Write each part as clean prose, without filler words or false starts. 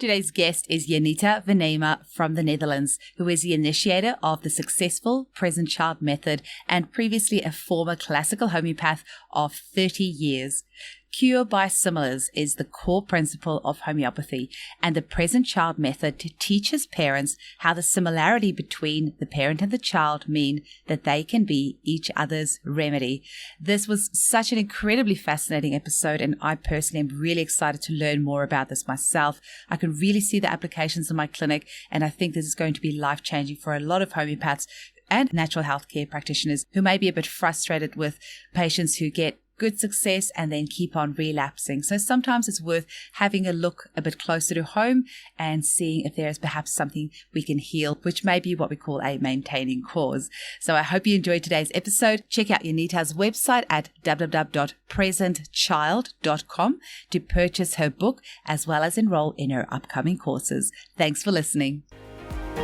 Today's guest is Janita Venema from the Netherlands, who is the initiator of the successful PresentChild method and previously a former classical homeopath of 30 years. Cure by similars is the core principle of homeopathy, and the PresentChild method teaches parents how the similarity between the parent and the child mean that they can be each other's remedy. This was such an incredibly fascinating episode, and I personally am really excited to learn more about this myself. I can really see the applications in my clinic, and I think this is going to be life-changing for a lot of homeopaths and natural health care practitioners who may be a bit frustrated with patients who get good success and then keep on relapsing. So sometimes it's worth having a look a bit closer to home and seeing if there is perhaps something we can heal, which may be what we call a maintaining cause. So I hope you enjoyed today's episode. Check out Janita's website at www.presentchild.com to purchase her book as well as enroll in her upcoming courses. Thanks for listening.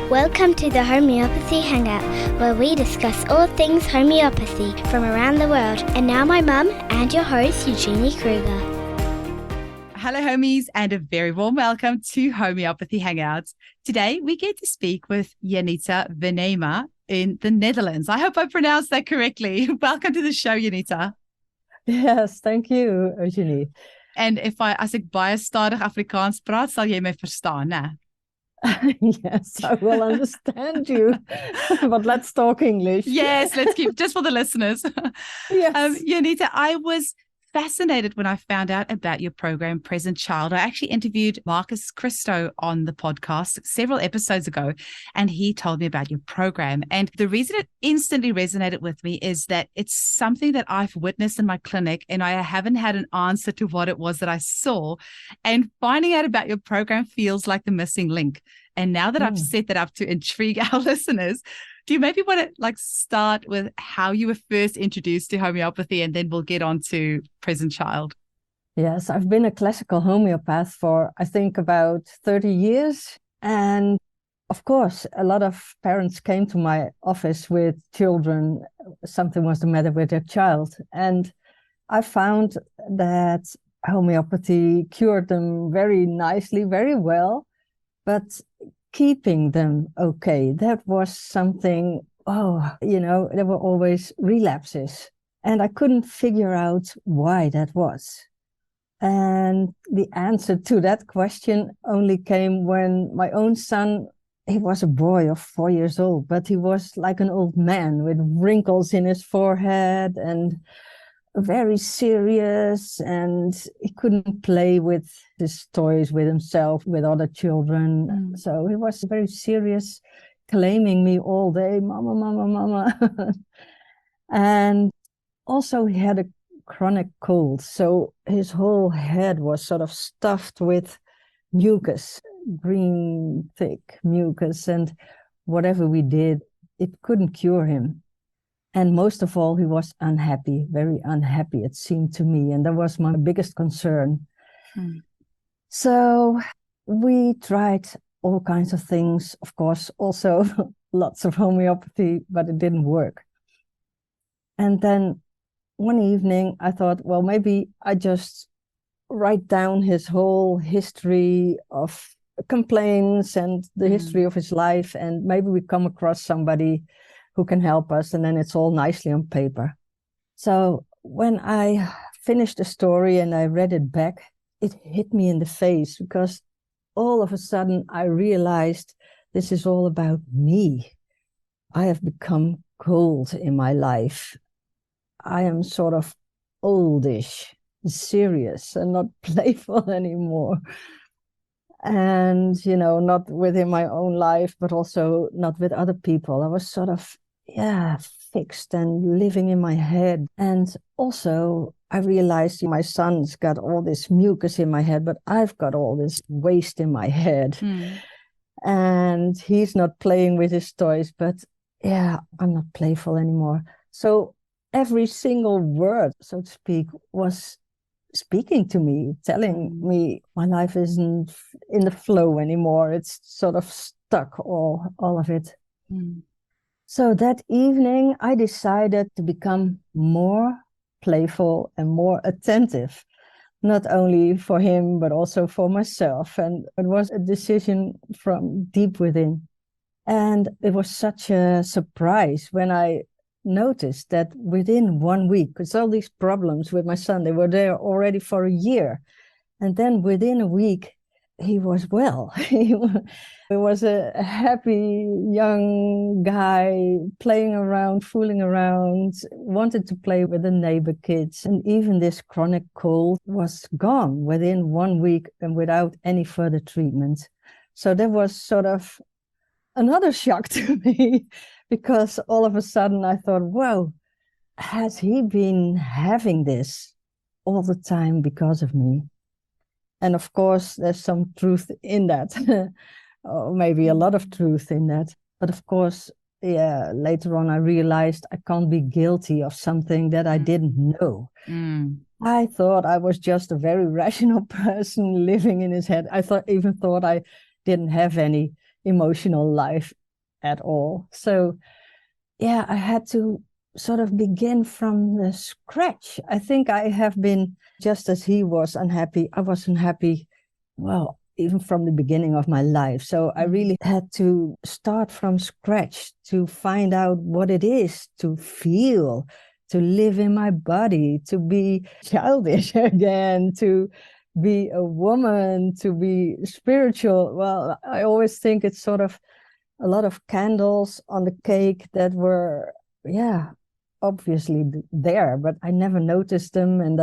Welcome to the Homeopathy Hangout, where we discuss all things homeopathy from around the world. And now my mum and your host, Eugenie Kruger. Hello, homies, and a very warm welcome to Homeopathy Hangouts. Today, we get to speak with Janita Venema in the Netherlands. I hope I pronounced that correctly. Welcome to the show, Janita. Yes, thank you, Eugenie. En as ek baie stadig Afrikaans praat, sal jy my verstaan, né? Yes, I will understand you. But let's talk English. Yes, let's keep just for the listeners. Yes. Janita, I was fascinated when I found out about your program, PresentChild. I actually interviewed Marcus Christo on the podcast several episodes ago, and he told me about your program. And the reason it instantly resonated with me is that it's something that I've witnessed in my clinic, and I haven't had an answer to what it was that I saw. And finding out about your program feels like the missing link. And now that I've set that up to intrigue our listeners, do you maybe want to start with how you were first introduced to homeopathy, and then we'll get on to PresentChild? Yes, I've been a classical homeopath for, I think, about 30 years. And of course, a lot of parents came to my office with children. Something was the matter with their child. And I found that homeopathy cured them very nicely, very well. But keeping them okay, that was something, there were always relapses. And I couldn't figure out why that was. And the answer to that question only came when my own son, he was a boy of 4 years old, but he was like an old man with wrinkles in his forehead and very serious, and he couldn't play with his toys with himself, with other children. So he was very serious, claiming me all day, mama, mama, mama. And also he had a chronic cold. So his whole head was sort of stuffed with mucus, green, thick mucus. And whatever we did, it couldn't cure him. And most of all, he was unhappy, very unhappy, it seemed to me. And that was my biggest concern. So we tried all kinds of things, of course, also lots of homeopathy, but it didn't work. And then one evening I thought, well, maybe I just write down his whole history of complaints and the history of his life, and maybe we come across somebody who can help us, and then it's all nicely on paper. So when I finished the story and I read it back, it hit me in the face, because all of a sudden I realized this is all about me. I have become cold in my life. I am sort of oldish, serious, and not playful anymore. And, not within my own life, but also not with other people. I was sort of, fixed and living in my head. And also I realized my son's got all this mucus in my head, but I've got all this waste in my head. And he's not playing with his toys, but I'm not playful anymore. So every single word, so to speak, was speaking to me, telling me my life isn't in the flow anymore. It's sort of stuck, all of it. So that evening, I decided to become more playful and more attentive. not only for him, but also for myself. And it was a decision from deep within. And it was such a surprise when I noticed that within 1 week, because all these problems with my son, they were there already for a year. And then within a week, he was well. He was a happy young guy playing around, fooling around, wanted to play with the neighbor kids. And even this chronic cold was gone within 1 week and without any further treatment. So that was sort of another shock to me, because all of a sudden I thought, whoa, has he been having this all the time because of me? And of course, there's some truth in that, or maybe a lot of truth in that. But of course, yeah, later on, I realized I can't be guilty of something that I didn't know. I thought I was just a very rational person living in his head. I even thought I didn't have any emotional life at all. So, yeah, I had to sort of begin from the scratch. I think I have been, just as he was unhappy, I was unhappy, well, even from the beginning of my life. So I really had to start from scratch to find out what it is to feel, to live in my body, to be childish again, to be a woman, to be spiritual. Well, I always think it's sort of a lot of candles on the cake that were, yeah, obviously there, but I never noticed them, and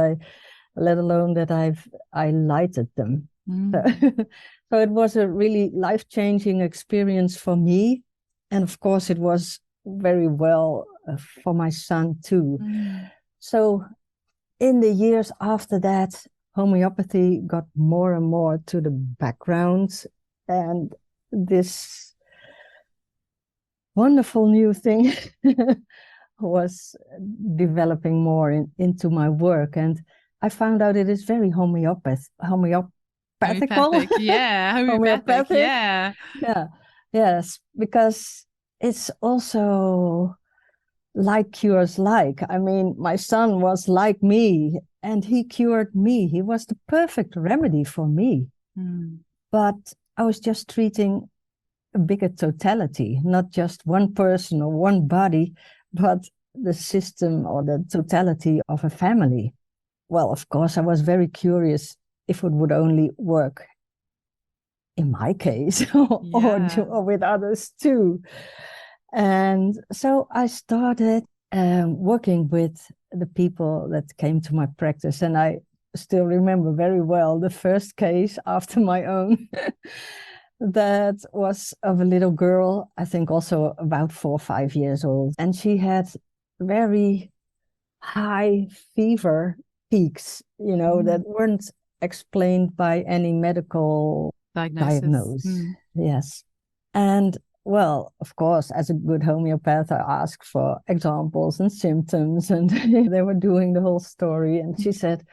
let alone that I lighted them. So it was a really life-changing experience for me, and of course it was very well for my son too. So in the years after that, homeopathy got more and more to the background, and this wonderful new thing was developing more into my work. And I found out it is very homeopathic. Yeah, homeopathic. Yeah. Yeah. Yes, because it's also like cures like. I mean, my son was like me and he cured me. He was the perfect remedy for me. But I was just treating a bigger totality, not just one person or one body, but the system or the totality of a family. Well, of course, I was very curious if it would only work in my case or with others too. And so I started working with the people that came to my practice. And I still remember very well the first case after my own that was of a little girl, I think also about 4 or 5 years old. And she had very high fever peaks, that weren't explained by any medical diagnosis. Yes. And well, of course, as a good homeopath, I asked for examples and symptoms, and they were doing the whole story. And she said,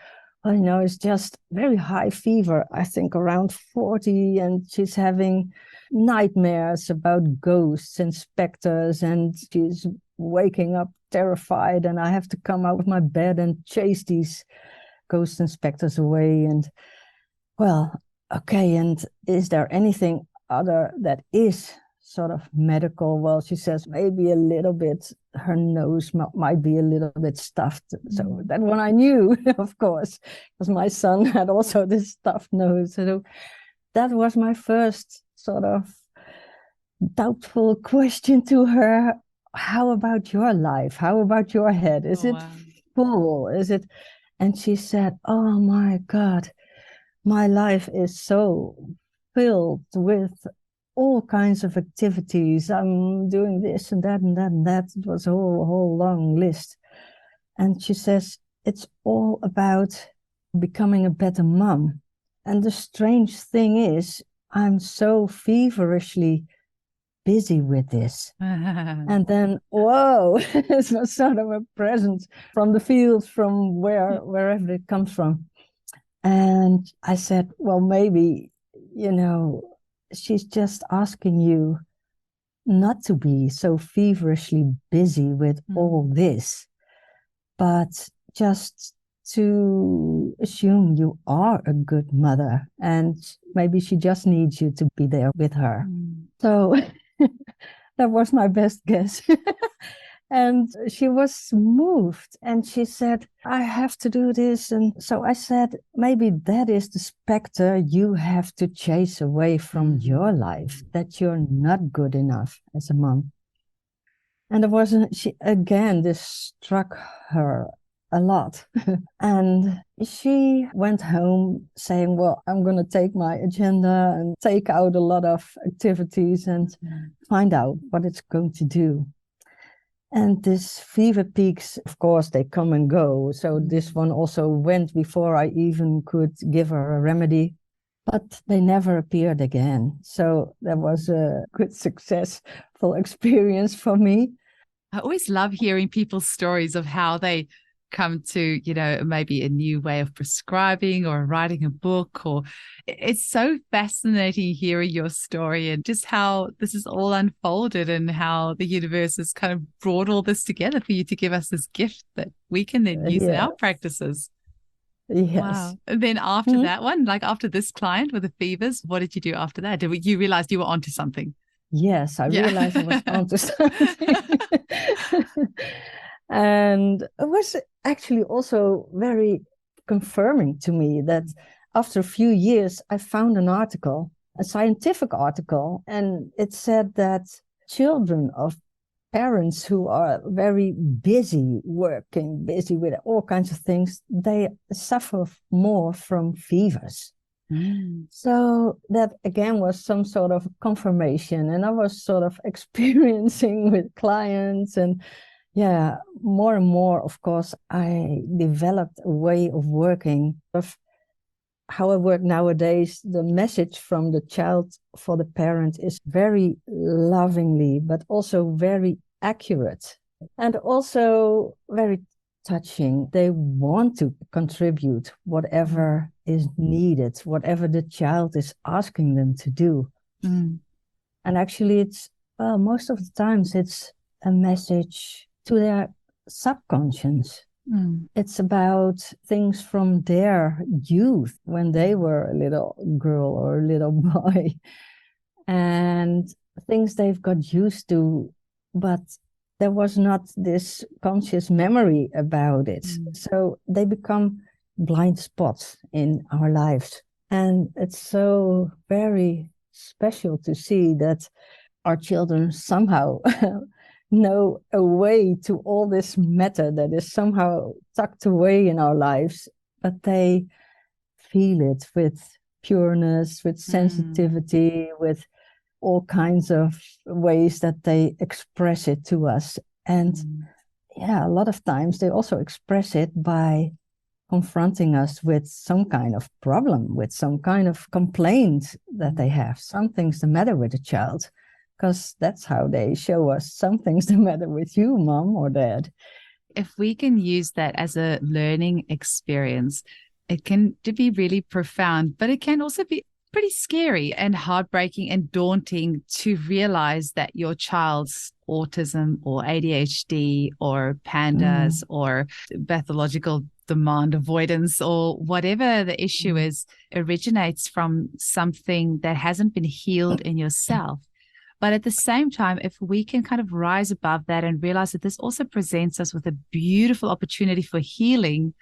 well, it's just very high fever, I think around 40, and she's having nightmares about ghosts and specters, and she's waking up terrified, and I have to come out of my bed and chase these ghosts and specters away. And well, okay, and is there anything other that is sort of medical? Well, she says maybe a little bit, her nose might be a little bit stuffed. So that one I knew, of course, because my son had also this stuffed nose. So that was my first sort of doubtful question to her. How about your life? How about your head? Is it full? Is it? And she said, oh my God, my life is so filled with all kinds of activities. I'm doing this and that and that and that. It was a whole long list. And she says, it's all about becoming a better mom. And the strange thing is, I'm so feverishly busy with this. And then, whoa, it was sort of a present from the field, from wherever it comes from. And I said, well, maybe, she's just asking you not to be so feverishly busy with all this, but just to assume you are a good mother, and maybe she just needs you to be there with her. So that was my best guess. And she was moved and she said, I have to do this. And so I said, maybe that is the specter you have to chase away from your life, that you're not good enough as a mom. And this struck her a lot. And she went home saying, well, I'm going to take my agenda and take out a lot of activities and find out what it's going to do. And these fever peaks, of course, they come and go. So this one also went before I even could give her a remedy, but they never appeared again. So that was a good, successful experience for me. I always love hearing people's stories of how they come to, maybe a new way of prescribing or writing a book, or it's so fascinating hearing your story and just how this is all unfolded and how the universe has kind of brought all this together for you to give us this gift that we can then use in our practices. Yes. Wow. And then after that one, like after this client with the fevers, what did you do after that? Did you realize you were onto something? Yes, I realized I was onto something. And it was actually also very confirming to me that after a few years, I found an article, a scientific article, and it said that children of parents who are very busy working, busy with all kinds of things, they suffer more from fevers. So that again was some sort of confirmation, and I was sort of experiencing with clients, and more and more, of course, I developed a way of working, of how I work nowadays. The message from the child for the parent is very lovingly, but also very accurate and also very touching. They want to contribute whatever is needed, whatever the child is asking them to do. And actually, it's most of the times it's a message to their subconscious. It's about things from their youth when they were a little girl or a little boy, and things they've got used to, but there was not this conscious memory about it. So they become blind spots in our lives. And it's so very special to see that our children somehow know a way to all this matter that is somehow tucked away in our lives, but they feel it with pureness, with sensitivity, with all kinds of ways that they express it to us. And a lot of times they also express it by confronting us with some kind of problem, with some kind of complaint that they have. Something's the matter with the child, because that's how they show us something's the matter with you, mom or dad. If we can use that as a learning experience, it can be really profound, but it can also be pretty scary and heartbreaking and daunting to realize that your child's autism or ADHD or pandas or pathological demand avoidance or whatever the issue is originates from something that hasn't been healed in yourself. But at the same time, if we can kind of rise above that and realize that this also presents us with a beautiful opportunity for healing,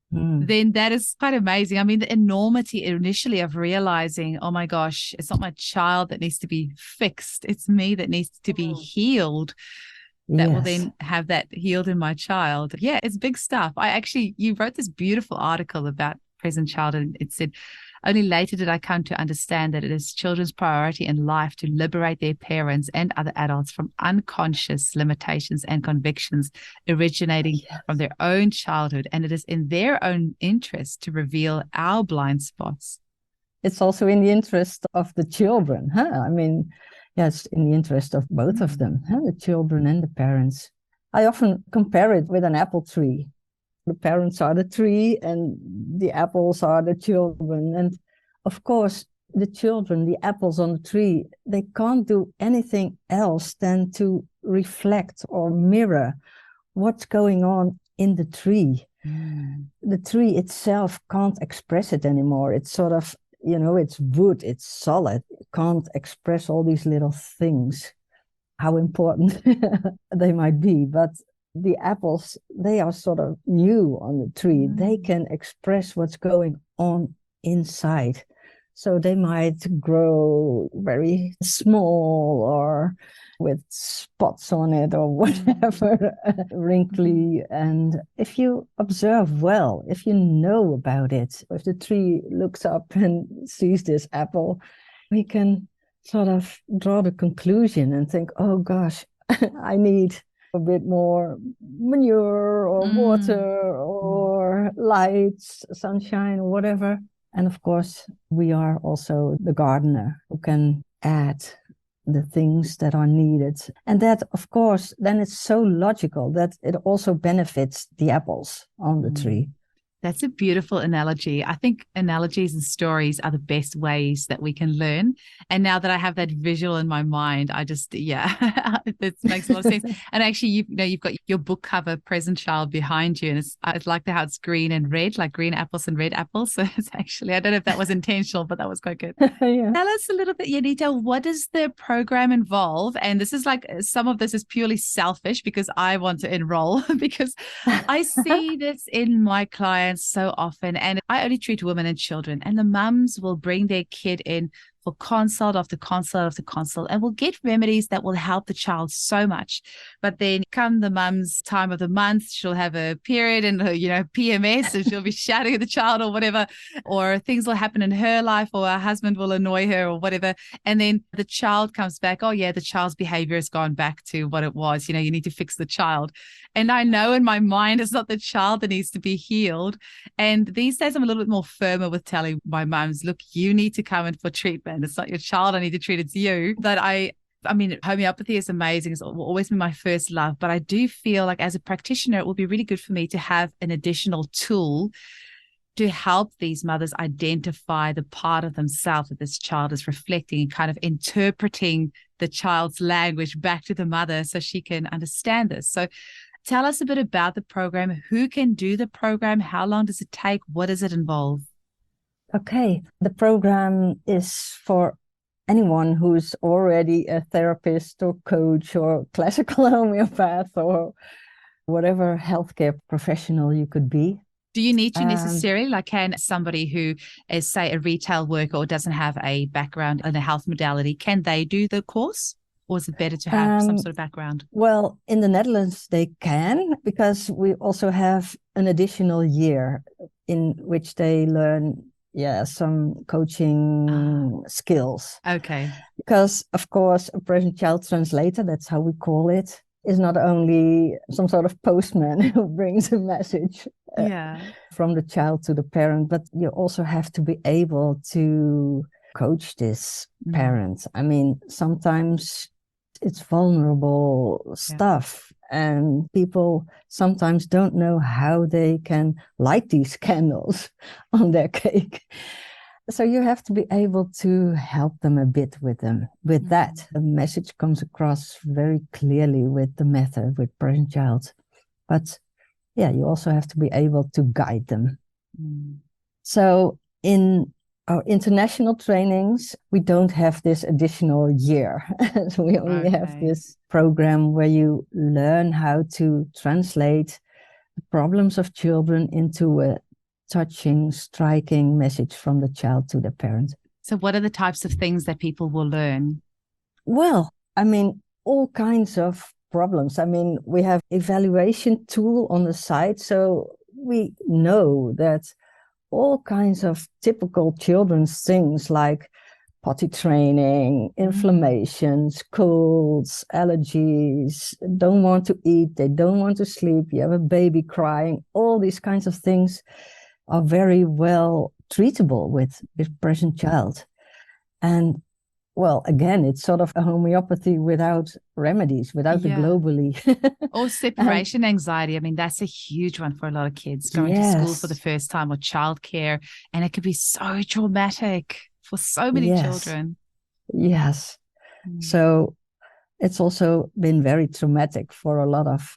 then that is quite amazing. I mean, the enormity initially of realizing, oh my gosh, it's not my child that needs to be fixed. It's me that needs to be healed. That will then have that healed in my child. Yeah, it's big stuff. You wrote this beautiful article about present child, and it said, only later did I come to understand that it is children's priority in life to liberate their parents and other adults from unconscious limitations and convictions originating from their own childhood. And it is in their own interest to reveal our blind spots. It's also in the interest of the children. I mean, it's in the interest of both of them, the children and the parents. I often compare it with an apple tree. The parents are the tree and the apples are the children. And of course, the children, the apples on the tree, they can't do anything else than to reflect or mirror what's going on in the tree. the tree itself can't express it anymore. It's sort of, it's wood, it's solid. It can't express all these little things, how important they might be. But the apples, they are sort of new on the tree. They can express what's going on inside. So they might grow very small or with spots on it or whatever, wrinkly. And if you observe well, if you know about it, if the tree looks up and sees this apple, we can sort of draw the conclusion and think, oh gosh, I need a bit more manure or water or lights, sunshine, or whatever. And of course, we are also the gardener who can add the things that are needed. And that, of course, then it's so logical that it also benefits the apples on the tree. That's a beautiful analogy. I think analogies and stories are the best ways that we can learn. And now that I have that visual in my mind, I just, it makes a lot of sense. And actually, you've got your book cover, Present Child, behind you. And I like how it's green and red, like green apples and red apples. So it's actually, I don't know if that was intentional, but that was quite good. Yeah. Tell us a little bit, Janita, what does the program involve? And this is like, some of this is purely selfish because I want to enroll, because I see this in my clients so often, and I only treat women and children, and the mums will bring their kid in for consult after consult after consult, and will get remedies that will help the child so much. But then come the mum's time of the month, she'll have a period and PMS, and she'll be shouting at the child or whatever, or things will happen in her life, or her husband will annoy her or whatever. And then the child comes back, oh yeah, the child's behavior has gone back to what it was. You need to fix the child. And I know in my mind it's not the child that needs to be healed. And these days I'm a little bit more firmer with telling my mums, look, you need to come in for treatment. It's not your child I need to treat, it's you. But I mean, homeopathy is amazing. It's always been my first love. But I do feel like as a practitioner, it will be really good for me to have an additional tool to help these mothers identify the part of themselves that this child is reflecting and kind of interpreting the child's language back to the mother so she can understand this. So tell us a bit about the program. Who can do the program? How long does it take? What does it involve? Okay, the program is for anyone who's already a therapist or coach or classical homeopath or whatever healthcare professional you could be. Do you need to necessarily, like, can somebody who is, say, a retail worker or doesn't have a background in a health modality, can they do the course? Or is it better to have some sort of background? Well, in the Netherlands, they can, because we also have an additional year in which they learn some coaching skills. Okay. Because, of course, a present child translator, that's how we call it, is not only some sort of postman who brings a message from the child to the parent, but you also have to be able to coach this parent. I mean, sometimes it's vulnerable stuff, and people sometimes don't know how they can light these candles on their cake. So you have to be able to help them a bit with that. The message comes across very clearly with the method, with present child. But you also have to be able to guide them. So in our international trainings, we don't have this additional year. So we only have this program where you learn how to translate the problems of children into a touching, striking message from the child to the parent. So what are the types of things that people will learn? Well, I mean, all kinds of problems. I mean, we have evaluation tool on the site, so we know that all kinds of typical children's things like potty training, inflammations, colds, allergies, don't want to eat, they don't want to sleep, you have a baby crying, all these kinds of things are very well treatable with present child. And well, again, it's sort of a homeopathy without remedies, without the globally. Or separation anxiety. I mean, that's a huge one for a lot of kids going to school for the first time, or childcare. And it could be so traumatic for so many children. Yes. So it's also been very traumatic for a lot of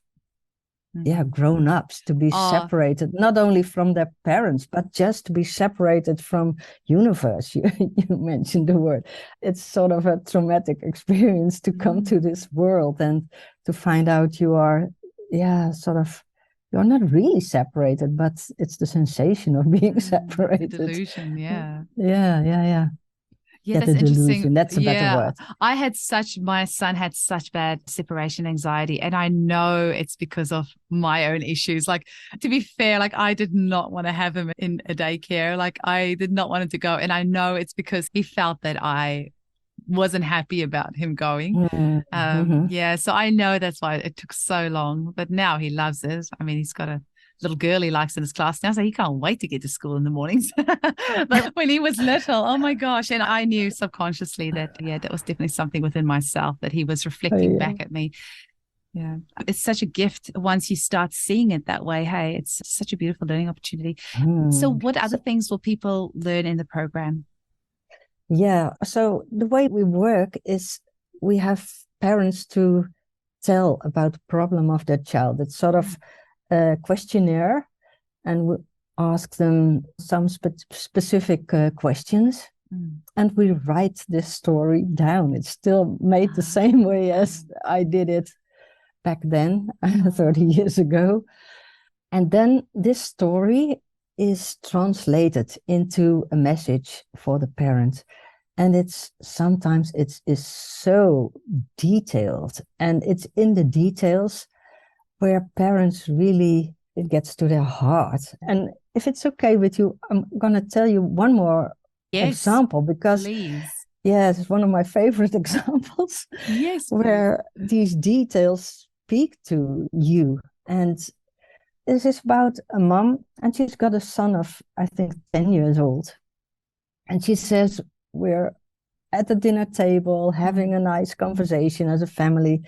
grown-ups, to be separated, not only from their parents, but just to be separated from universe. You mentioned the word. It's sort of a traumatic experience to come to this world and to find out you are, you're not really separated, but it's the sensation of being separated. The delusion, yeah. Yeah. Yeah, that's interesting. That's a better word. My son had such bad separation anxiety, and I know it's because of my own issues. Like, to be fair, like, I did not want to have him in a daycare. Like, I did not want him to go. And I know it's because he felt that I wasn't happy about him going. So I know that's why it took so long, but now he loves it. I mean, he's got a little girl he likes in his class now, so he can't wait to get to school in the mornings. But when he was little, oh my gosh. And I knew subconsciously that, that was definitely something within myself that he was reflecting back at me. Yeah. It's such a gift once you start seeing it that way. Hey, it's such a beautiful learning opportunity. So what other things will people learn in the program? Yeah. So the way we work is we have parents to tell about the problem of their child. It's sort of a questionnaire, and we ask them some specific questions, and we write this story down. It's still made the same way as I did it back then, 30 years ago. And then this story is translated into a message for the parent. And sometimes it is so detailed, and it's in the details where parents really, it gets to their heart. And if it's okay with you, I'm going to tell you one more example, because it's one of my favorite examples. Yes, where these details speak to you. And this is about a mom, and she's got a son of, I think, 10 years old. And she says, we're at the dinner table having a nice conversation as a family.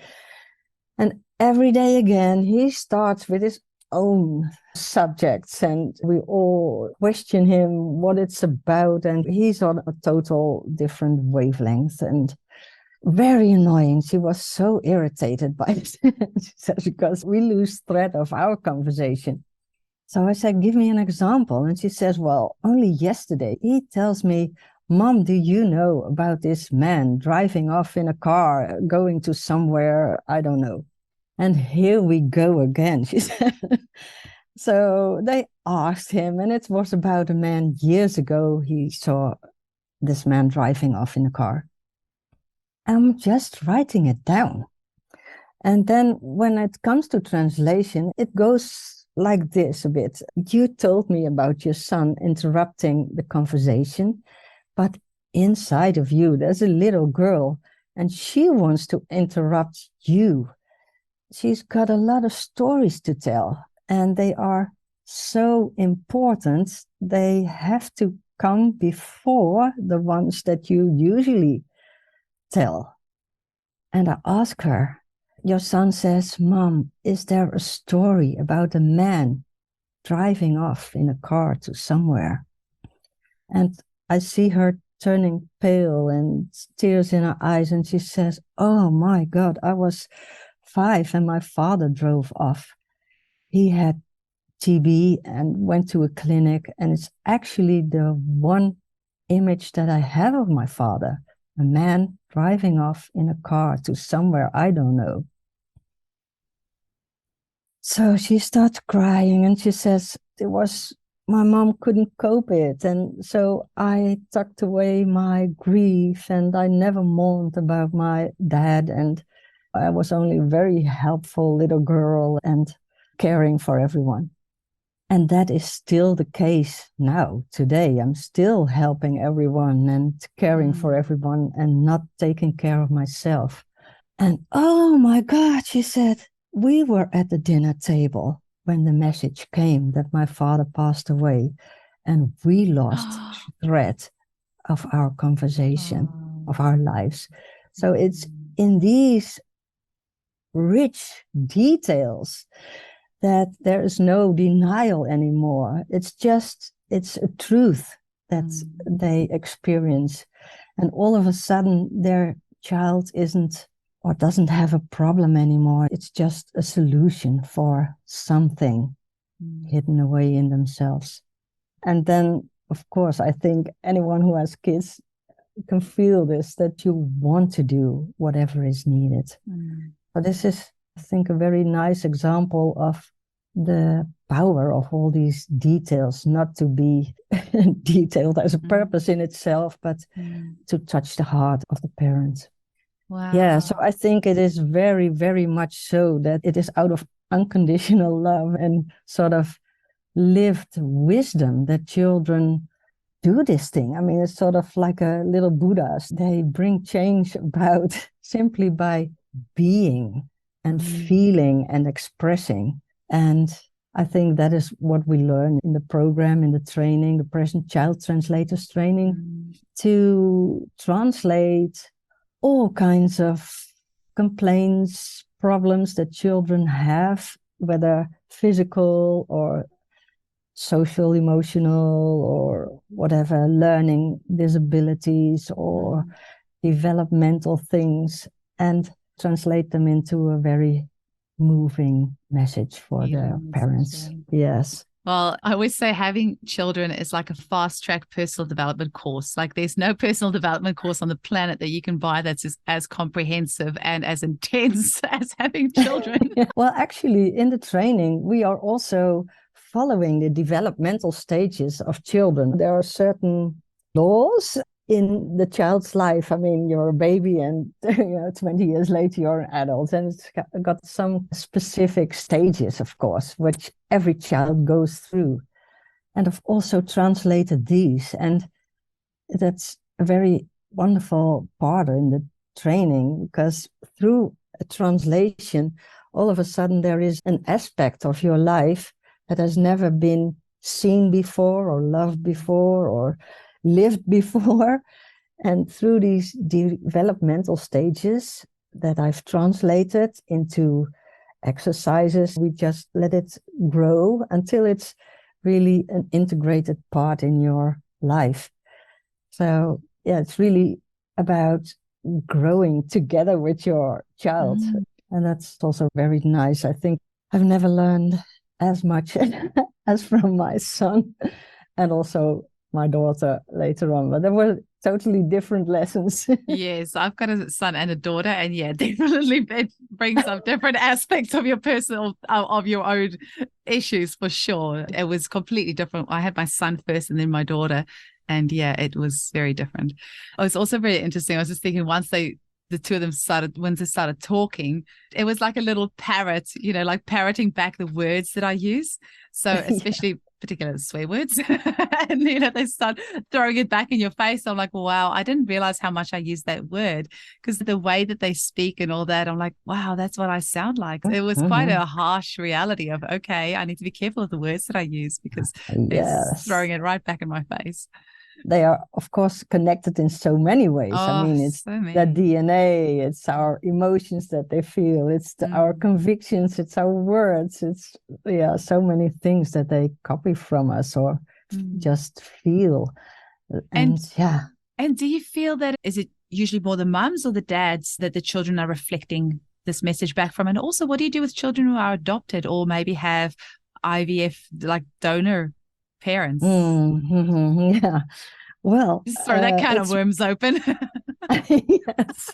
And every day again, he starts with his own subjects, and we all question him what it's about. And he's on a total different wavelength, and very annoying. She was so irritated by it. She says, because we lose thread of our conversation. So I said, give me an example. And she says, well, only yesterday he tells me, Mom, do you know about this man driving off in a car, going to somewhere, I don't know. And here we go again, she said. So they asked him, and it was about a man years ago. He saw this man driving off in a car. I'm just writing it down. And then when it comes to translation, it goes like this a bit. You told me about your son interrupting the conversation, but inside of you, there's a little girl, and she wants to interrupt you. She's got a lot of stories to tell, and they are so important. They have to come before the ones that you usually tell. And I ask her, your son says, Mom, is there a story about a man driving off in a car to somewhere? And I see her turning pale and tears in her eyes, and she says, oh my God, I was 5 and my father drove off. He had TB and went to a clinic, and it's actually the one image that I have of my father, a man driving off in a car to somewhere I don't know. So she starts crying, and she says, my mom couldn't cope it, and so I tucked away my grief, and I never mourned about my dad, and I was only a very helpful little girl and caring for everyone. And that is still the case now, today. I'm still helping everyone and caring for everyone and not taking care of myself. And oh my God, she said, we were at the dinner table when the message came that my father passed away, and we lost thread of our conversation, of our lives. So it's in these rich details that there is no denial anymore. It's a truth that they experience. And all of a sudden, their child isn't or doesn't have a problem anymore. It's just a solution for something hidden away in themselves. And then, of course, I think anyone who has kids can feel this, that you want to do whatever is needed. But this is, I think, a very nice example of the power of all these details, not to be detailed as a purpose in itself, but to touch the heart of the parent. Wow. Yeah, so I think it is very, very much so that it is out of unconditional love and sort of lived wisdom that children do this thing. I mean, it's sort of like a little Buddhas. They bring change about simply by being and feeling and expressing. And I think that is what we learn in the program, in the training, the Present Child Translators training, to translate all kinds of complaints, problems that children have, whether physical or social, emotional, or whatever, learning disabilities or developmental things, and translate them into a very moving message for the parents. Yes. Well, I always say having children is like a fast track personal development course. Like there's no personal development course on the planet that you can buy that's as comprehensive and as intense as having children. Well, actually, in the training, we are also following the developmental stages of children. There are certain laws in the child's life. I mean, you're a baby and 20 years later you're an adult, and it's got some specific stages, of course, which every child goes through. And I've also translated these, and that's a very wonderful part in the training, because through a translation, all of a sudden there is an aspect of your life that has never been seen before or loved before or lived before. And through these developmental stages that I've translated into exercises, we just let it grow until it's really an integrated part in your life. So yeah, it's really about growing together with your child. And that's also very nice. I think I've never learned as much as from my son and also my daughter later on, but there were totally different lessons. Yes, I've got a son and a daughter, and yeah, definitely it brings up different aspects of your personal, of your own issues for sure. It was completely different. I had my son first and then my daughter, and yeah, it was very different. It was also very interesting. I was just thinking once the two of them started talking, it was like a little parrot, like parroting back the words that I use. So especially particular swear words, and they start throwing it back in your face. I'm like, wow, I didn't realize how much I used that word, because the way that they speak and all that, I'm like, wow, that's what I sound like. It was quite a harsh reality of, okay, I need to be careful of the words that I use, because it's throwing it right back in my face. They are, of course, connected in so many ways. I mean, it's the DNA, it's our emotions that they feel, it's our convictions, it's our words, it's so many things that they copy from us or just feel. And do you feel that, is it usually more the mums or the dads that the children are reflecting this message back from? And also, what do you do with children who are adopted or maybe have IVF, like donor parents? Yeah. Well, just throw that can of worms open. Yes.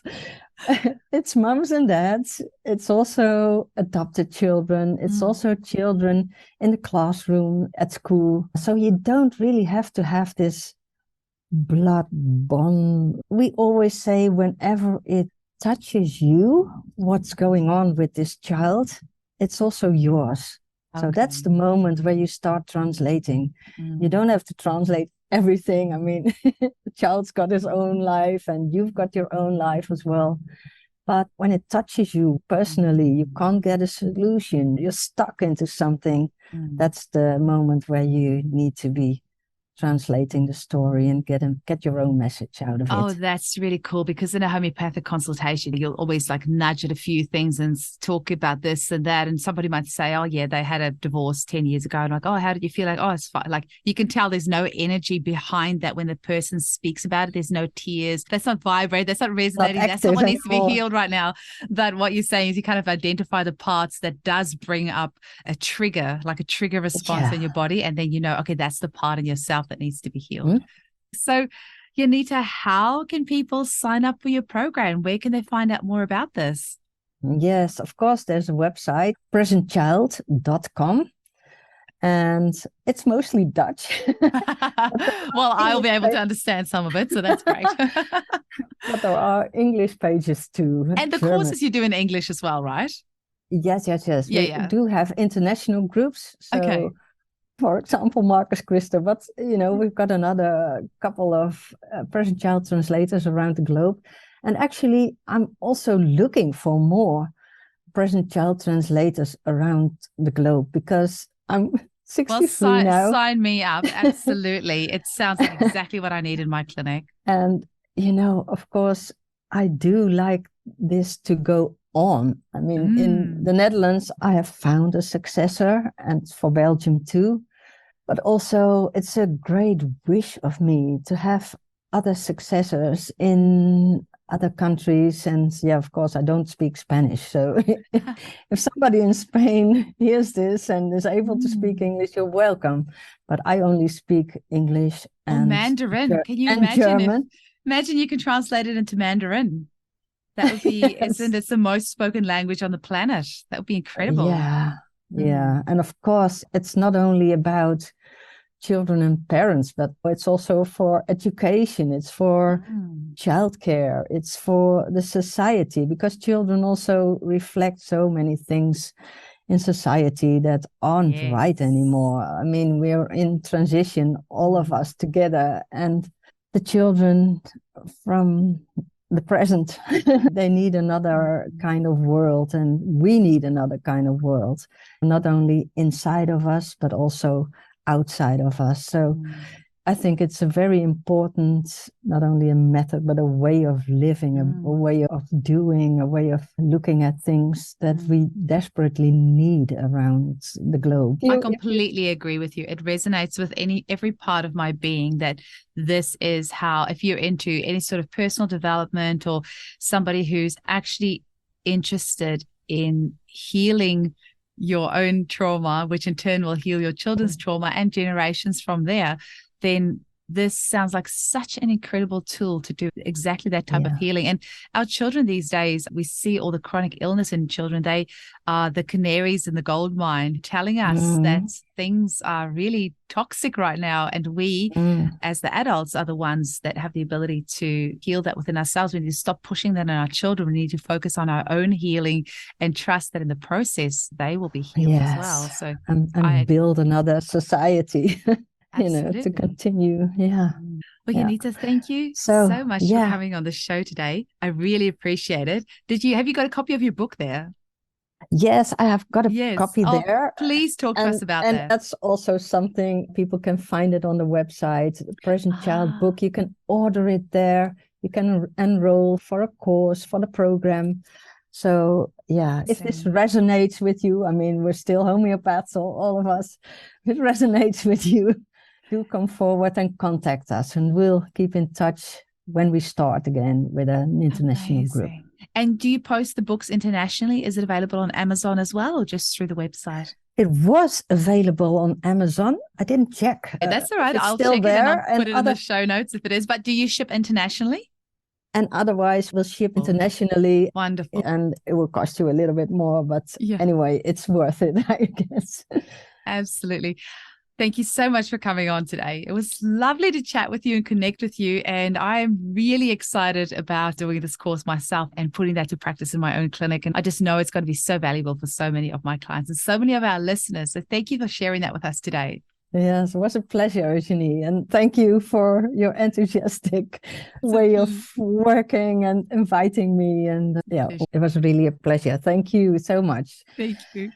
It's mums and dads. It's also adopted children. It's also children in the classroom, at school. So you don't really have to have this blood bond. We always say whenever it touches you, what's going on with this child, it's also yours. Okay. So that's the moment where you start translating. You don't have to translate everything. I mean, the child's got his own life and you've got your own life as well. But when it touches you personally, you can't get a solution. You're stuck into something. That's the moment where you need to be translating the story and get your own message out of it. Oh, that's really cool, because in a homeopathic consultation, you'll always like nudge at a few things and talk about this and that. And somebody might say, oh yeah, they had a divorce 10 years ago. And like, oh, how did you feel? Like, oh, it's fine. Like you can tell there's no energy behind that when the person speaks about it. There's no tears. That's not vibrating. That's not resonating. That someone needs to be healed right now. But what you're saying is you kind of identify the parts that does bring up a trigger, like a trigger response in your body. And then you know, okay, that's the part in yourself that needs to be healed. Mm-hmm. So, Janita, how can people sign up for your program? Where can they find out more about this? Yes, of course, there's a website, PresentChild.com. And it's mostly Dutch. Well, I'll be able to understand some of it, so that's great. But there are English pages too. And the courses you do in English as well, right? Yes. We do have international groups. So, for example, Marcus Christer, but we've got another couple of present child translators around the globe. And actually, I'm also looking for more present child translators around the globe, because I'm 63 now. Sign me up. Absolutely. It sounds like exactly what I need in my clinic. And, of course, I do like this to go on. I mean, in the Netherlands, I have found a successor, and for Belgium too. But also, it's a great wish of me to have other successors in other countries. And of course, I don't speak Spanish. So if somebody in Spain hears this and is able to speak English, you're welcome. But I only speak English and Mandarin. Can you imagine? German. Imagine you can translate it into Mandarin. That would be, isn't it the most spoken language on the planet? That would be incredible. Yeah. And of course, it's not only about children and parents, but it's also for education, it's for childcare, it's for the society, because children also reflect so many things in society that aren't right anymore. I mean, we're in transition, all of us together, and the children from the present, they need another kind of world, and we need another kind of world, not only inside of us, but also outside of us. So I think it's a very important, not only a method, but a way of living, a way of doing, a way of looking at things that we desperately need around the globe. I completely agree with you. It resonates with every part of my being that this is how, if you're into any sort of personal development or somebody who's actually interested in healing your own trauma, which in turn will heal your children's trauma and generations from there, then this sounds like such an incredible tool to do exactly that type of healing. And our children these days, we see all the chronic illness in children. They are the canaries in the gold mine, telling us that things are really toxic right now. And we, as the adults, are the ones that have the ability to heal that within ourselves. We need to stop pushing that on our children. We need to focus on our own healing and trust that in the process, they will be healed as well. So and build another society. To continue. Well, Janita, thank you so much for coming on the show today. I really appreciate it. Have you got a copy of your book there? Yes, I have got a copy there. Please talk to us about that. And that's also something, people can find it on the website, the Present Child book. You can order it there. You can enroll for a course, for the program. So, if this resonates with you, I mean, we're still homeopaths, all of us. If it resonates with you, do come forward and contact us, and we'll keep in touch when we start again with an international group. And do you post the books internationally? Is it available on Amazon as well, or just through the website? It was available on Amazon. I didn't check. That's all right. I'll check it and I'll put it in the show notes if it is. But do you ship internationally? And otherwise, we'll ship internationally. Wonderful. And it will cost you a little bit more. But anyway, it's worth it, I guess. Absolutely. Thank you so much for coming on today. It was lovely to chat with you and connect with you. And I am really excited about doing this course myself and putting that to practice in my own clinic. And I just know it's going to be so valuable for so many of my clients and so many of our listeners. So thank you for sharing that with us today. Yes, it was a pleasure, Eugenie. And thank you for your enthusiastic way of working and inviting me. And it was really a pleasure. Thank you so much. Thank you.